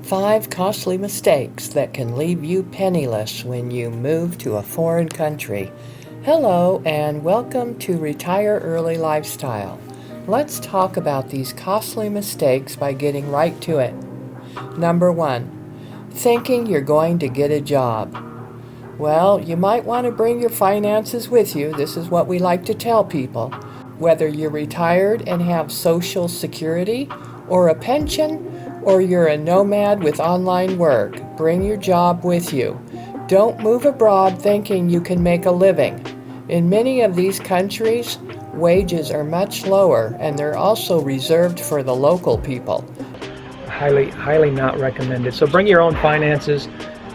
5 costly mistakes that can leave you penniless when you move to a foreign country. Hello and welcome to Retire Early Lifestyle. Let's talk about these costly mistakes by getting right to it. Number 1, thinking you're going to get a job. Well, you might want to bring your finances with you. This is what we like to tell people. Whether you're retired and have Social Security or a pension, or you're a nomad with online work, bring your job with you. Don't move abroad thinking you can make a living. In many of these countries, wages are much lower and they're also reserved for the local people. Highly not recommended. So bring your own finances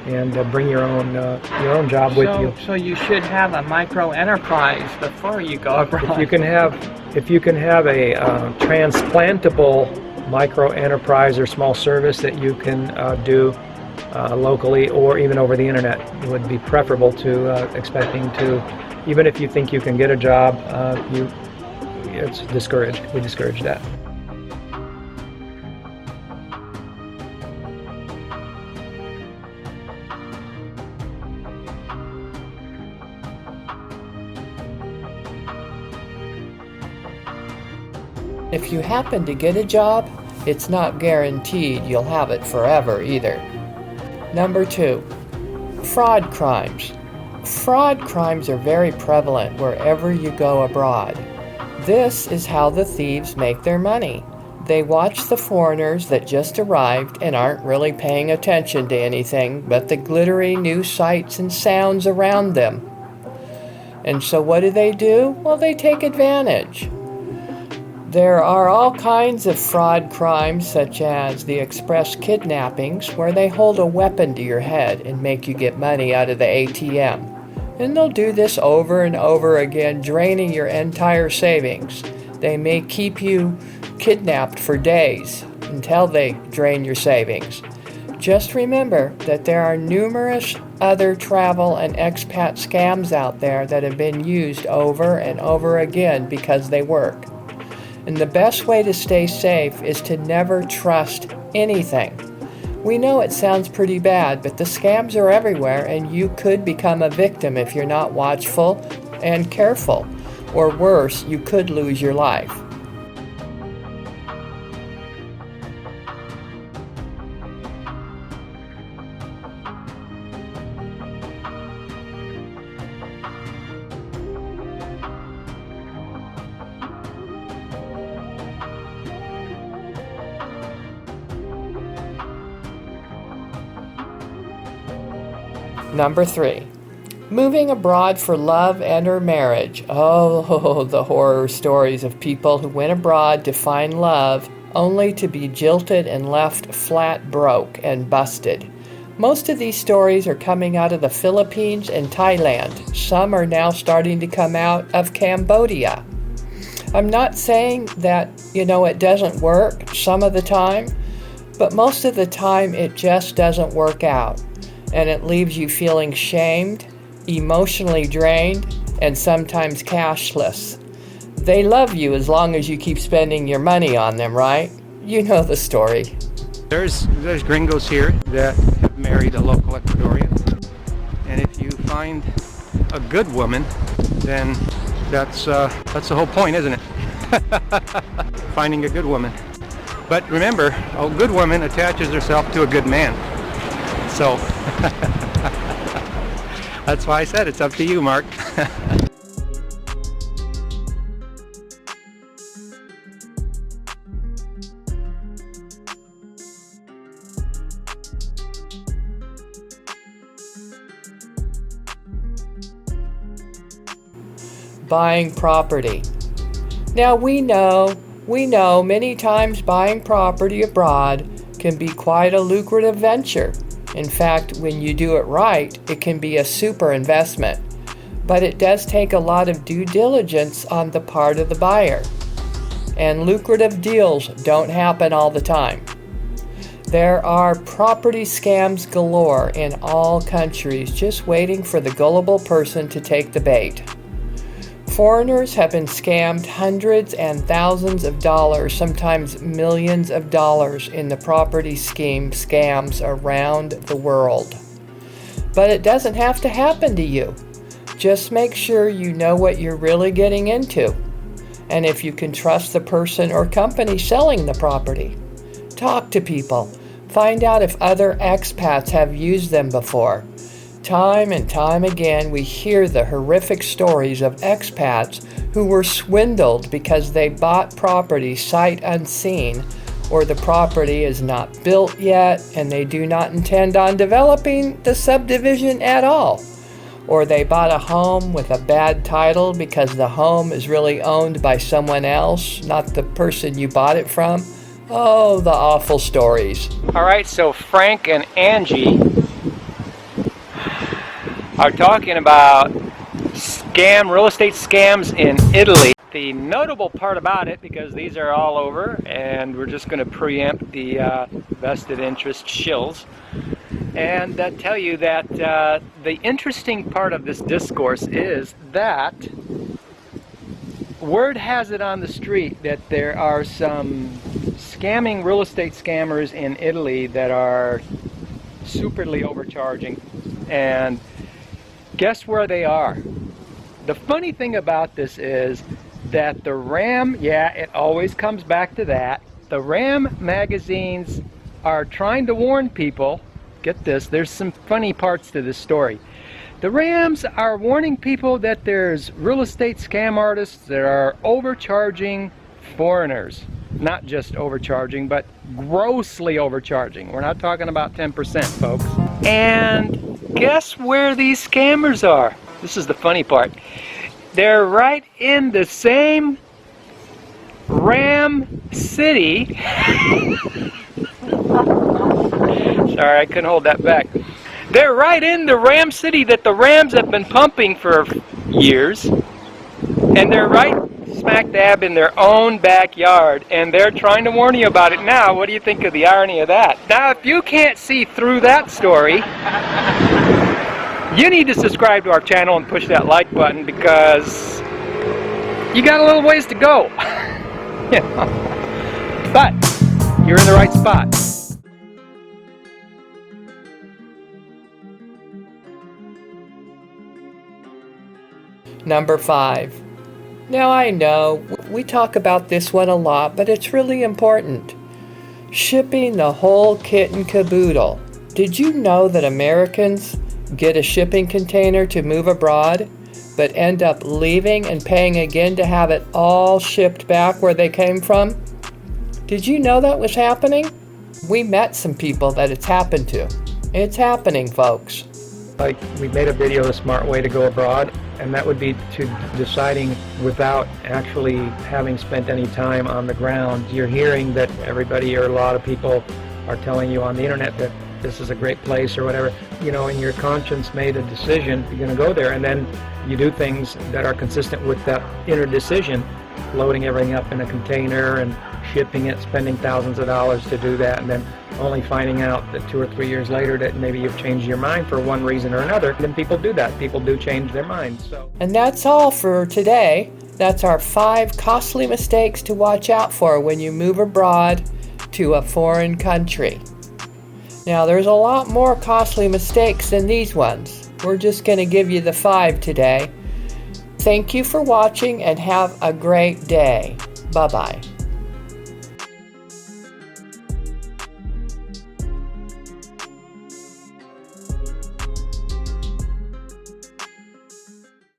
and bring your own job with you. So you should have a micro enterprise before you go abroad. If you can have a transplantable micro enterprise or small service that you can do locally or even over the internet, it would be preferable to expecting to, even if you think you can get a job, it's discouraged. We discourage that. If you happen to get a job, it's not guaranteed you'll have it forever either. Number 2, fraud crimes. Fraud crimes are very prevalent wherever you go abroad. This is how the thieves make their money. They watch the foreigners that just arrived and aren't really paying attention to anything but the glittery new sights and sounds around them. And so what do? Well, they take advantage. There are all kinds of fraud crimes, such as the express kidnappings, where they hold a weapon to your head and make you get money out of the ATM. And they'll do this over and over again, draining your entire savings. They may keep you kidnapped for days until they drain your savings. Just remember that there are numerous other travel and expat scams out there that have been used over and over again because they work. And the best way to stay safe is to never trust anything. We know it sounds pretty bad, but the scams are everywhere and you could become a victim if you're not watchful and careful. Or worse, you could lose your life. Number 3, moving abroad for love and/or marriage. Oh, the horror stories of people who went abroad to find love only to be jilted and left flat broke and busted. Most of these stories are coming out of the Philippines and Thailand. Some are now starting to come out of Cambodia. I'm not saying that, it doesn't work some of the time, but most of the time it just doesn't work out. And it leaves you feeling shamed, emotionally drained, and sometimes cashless. They love you as long as you keep spending your money on them, right? You know the story. There's gringos here that have married a local Ecuadorian. And if you find a good woman, then that's the whole point, isn't it? Finding a good woman. But remember, a good woman attaches herself to a good man. So, that's why I said it's up to you, Mark. Buying property. Now we know many times buying property abroad can be quite a lucrative venture. In fact, when you do it right, it can be a super investment. But it does take a lot of due diligence on the part of the buyer. And lucrative deals don't happen all the time. There are property scams galore in all countries, just waiting for the gullible person to take the bait. Foreigners have been scammed hundreds and thousands of dollars, sometimes millions of dollars in the property scheme scams around the world. But it doesn't have to happen to you. Just make sure you know what you're really getting into, and if you can trust the person or company selling the property. Talk to people. Find out if other expats have used them before. Time and time again, we hear the horrific stories of expats who were swindled because they bought property sight unseen, or the property is not built yet and they do not intend on developing the subdivision at all. Or they bought a home with a bad title because the home is really owned by someone else, not the person you bought it from. Oh, the awful stories. All right, so Frank and Angie are talking about real estate scams in Italy. The notable part about it, because these are all over, and we're just going to preempt the vested interest shills, and tell you that the interesting part of this discourse is that word has it on the street that there are some scamming real estate scammers in Italy that are superly overcharging, and guess where they are? The funny thing about this is that the RAM, yeah, it always comes back to that. The RAM magazines are trying to warn people. Get this, there's some funny parts to this story. The RAMs are warning people that there's real estate scam artists that are overcharging foreigners. Not just overcharging, but grossly overcharging. We're not talking about 10%, folks. And guess where these scammers are? This is the funny part. They're right in the same RAM city. Sorry, I couldn't hold that back. They're right in the RAM city that the Rams have been pumping for years. And they're right smack dab in their own backyard, and they're trying to warn you about it now. What do you think of the irony of that? Now, if you can't see through that story, you need to subscribe to our channel and push that like button, because you got a little ways to go. But you're in the right spot. Number 5. Now I know, we talk about this one a lot, but it's really important. Shipping the whole kit and caboodle. Did you know that Americans get a shipping container to move abroad, but end up leaving and paying again to have it all shipped back where they came from? Did you know that was happening? We met some people that it's happened to. It's happening, folks. Like, we made a video, The Smart Way to Go Abroad, and that would be to deciding without actually having spent any time on the ground. You're hearing that everybody or a lot of people are telling you on the internet that this is a great place or whatever, you know, and your conscience made a decision, you're going to go there, and then you do things that are consistent with that inner decision, loading everything up in a container and shipping it, spending thousands of dollars to do that, and then only finding out that 2 or 3 years later that maybe you've changed your mind for one reason or another. Then people do that. People do change their minds. So. And that's all for today. That's our 5 costly mistakes to watch out for when you move abroad to a foreign country. Now, there's a lot more costly mistakes than these ones. We're just going to give you the 5 today. Thank you for watching and have a great day. Bye-bye.